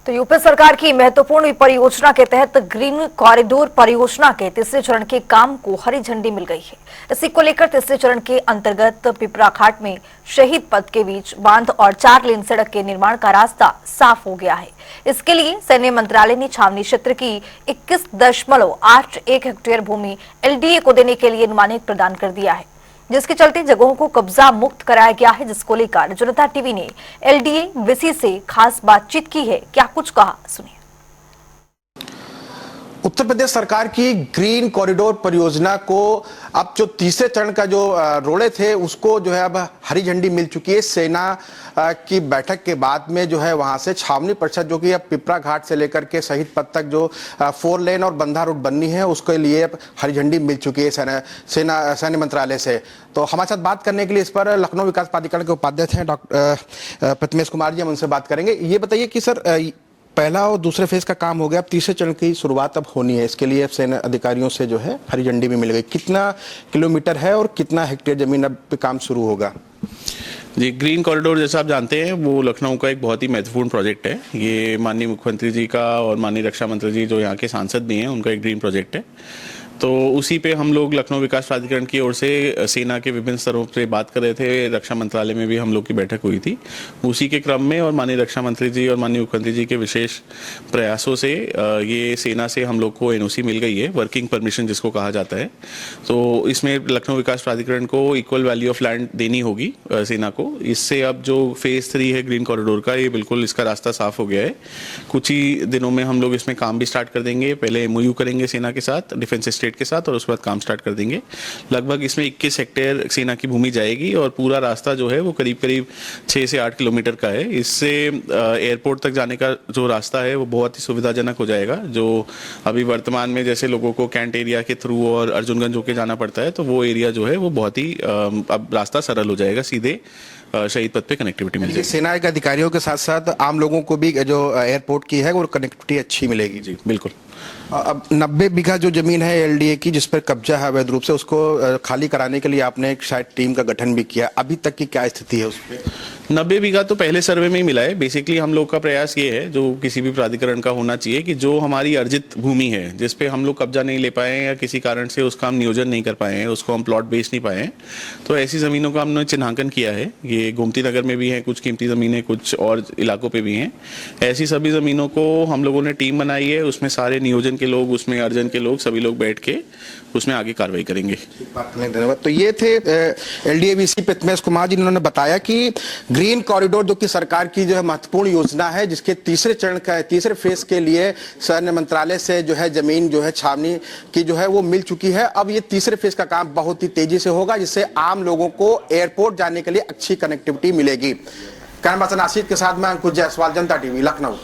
तो यूपी सरकार की महत्वपूर्ण परियोजना के तहत ग्रीन कॉरिडोर परियोजना के तीसरे चरण के काम को हरी झंडी मिल गई है। इसी को लेकर तीसरे चरण के अंतर्गत पिपरा घाट में शहीद पथ के बीच बांध और 4 लेन सड़क के निर्माण का रास्ता साफ हो गया है। इसके लिए सैन्य मंत्रालय ने छावनी क्षेत्र की 21.81 हेक्टेयर भूमि एलडीए को देने के लिए अनुमानित प्रदान कर दिया है, जिसके चलते जगहों को कब्जा मुक्त कराया गया है, जिसको लेकर जनता टीवी ने एलडीए वीसी से खास बातचीत की है। क्या कुछ कहा, सुनिए। उत्तर प्रदेश सरकार की ग्रीन कॉरिडोर परियोजना को अब जो तीसरे चरण का जो रोड़े थे उसको जो है अब हरी झंडी मिल चुकी है। सेना की बैठक के बाद में जो है वहां से छावनी परिषद जो कि अब पिपरा घाट से लेकर के शहीद पथ तक जो 4 लेन और बंधा रोड बननी है उसके लिए अब हरी झंडी मिल चुकी है सैन्य मंत्रालय से। तो हमारे साथ बात करने के लिए इस पर लखनऊ विकास प्राधिकरण के उपाध्यक्ष हैं डॉक्टर प्रतिमेश कुमार जी, हम उनसे बात करेंगे। ये बताइए कि सर, पहला और दूसरे फेज का काम हो गया, अब तीसरे चरण की शुरुआत अब होनी है। इसके लिए सेना अधिकारियों से जो है हरी झंडी भी मिल गई। कितना किलोमीटर है और कितना हेक्टेयर जमीन अब पे काम शुरू होगा? जी, ग्रीन कॉरिडोर जैसा आप जानते हैं वो लखनऊ का एक बहुत ही महत्वपूर्ण प्रोजेक्ट है। ये माननीय मुख्यमंत्री जी का और माननीय रक्षा मंत्री जी जो यहाँ के सांसद भी हैं उनका एक ग्रीन प्रोजेक्ट है। तो उसी पे हम लोग लखनऊ विकास प्राधिकरण की ओर से सेना के विभिन्न स्तरों पे बात कर रहे थे। रक्षा मंत्रालय में भी हम लोग की बैठक हुई थी। उसी के क्रम में और माननीय रक्षा मंत्री जी और माननीय मुख्यमंत्री जी के विशेष प्रयासों से ये सेना से हम लोग को एनओसी मिल गई है, वर्किंग परमिशन जिसको कहा जाता है। तो इसमें लखनऊ विकास प्राधिकरण को इक्वल वैल्यू ऑफ लैंड देनी होगी सेना को। इससे अब जो फेज 3 है ग्रीन कॉरिडोर का, ये बिल्कुल इसका रास्ता साफ हो गया है। कुछ ही दिनों में हम लोग इसमें काम भी स्टार्ट कर देंगे। पहले एमओयू करेंगे सेना के साथ, डिफेंस स्टेट के साथ, और उसके बाद काम स्टार्ट कर देंगे। लगभग इसमें 21 हेक्टेयर सेना की भूमि जाएगी और पूरा रास्ता जो है वो करीब करीब 6 से 8 किलोमीटर का है। इससे एयरपोर्ट तक जाने का जो रास्ता है वो बहुत ही सुविधाजनक हो जाएगा। जो अभी वर्तमान में जैसे लोगों को कैंट एरिया के थ्रू और अर्जुनगंज होके जाना पड़ता है, तो वो एरिया जो है वो बहुत ही अब रास्ता सरल हो जाएगा, सीधे शहीद पथ पे कनेक्टिविटी मिल जाएगी। सेना के अधिकारियों के साथ साथ आम लोगों को भी जो एयरपोर्ट की है वो कनेक्टिविटी अच्छी मिलेगी। जी बिल्कुल। अब 90 बीघा जो जमीन है एलडीए की जिस पर कब्जा है अवैध रूप से, उसको खाली कराने के लिए आपने एक शायद टीम का गठन भी किया। अभी तक की क्या स्थिति है उस पर? 90 बीघा तो पहले सर्वे में ही मिला है। बेसिकली हम लोग का प्रयास ये है, जो किसी भी प्राधिकरण का होना चाहिए, कि जो हमारी अर्जित भूमि है जिस पे हम लोग कब्जा नहीं ले पाए हैं या किसी कारण से उसका हम नियोजन नहीं कर पाए हैं, उसको हम प्लॉट बेच नहीं पाए हैं, तो ऐसी जमीनों का हमने चिन्हांकन किया है। ये गोमती नगर में भी है कुछ कीमती जमीनें, कुछ और इलाकों पे भी हैं। ऐसी सभी जमीनों को हम लोगों ने टीम बनाई है, उसमें सारे नियोजन के लोग, उसमें अर्जन के लोग, सभी लोग बैठ के उसमें आगे कार्रवाई करेंगे। धन्यवाद। तो ये थे एलडीए वीसी प्रतिमेश कुमार जी, जिन्होंने बताया कि ग्रीन कॉरिडोर जो कि सरकार की जो है महत्वपूर्ण योजना है, जिसके तीसरे चरण का तीसरे फेज के लिए सैन्य मंत्रालय से जो है जमीन जो है छावनी की जो है वो मिल चुकी है। अब ये तीसरे फेज का काम बहुत ही तेजी से होगा, जिससे आम लोगों को एयरपोर्ट जाने के लिए अच्छी कनेक्टिविटी मिलेगी। कैमरा पर्सन आशीष के साथ मैं अंकुश जायसवाल, जनता टीवी, लखनऊ।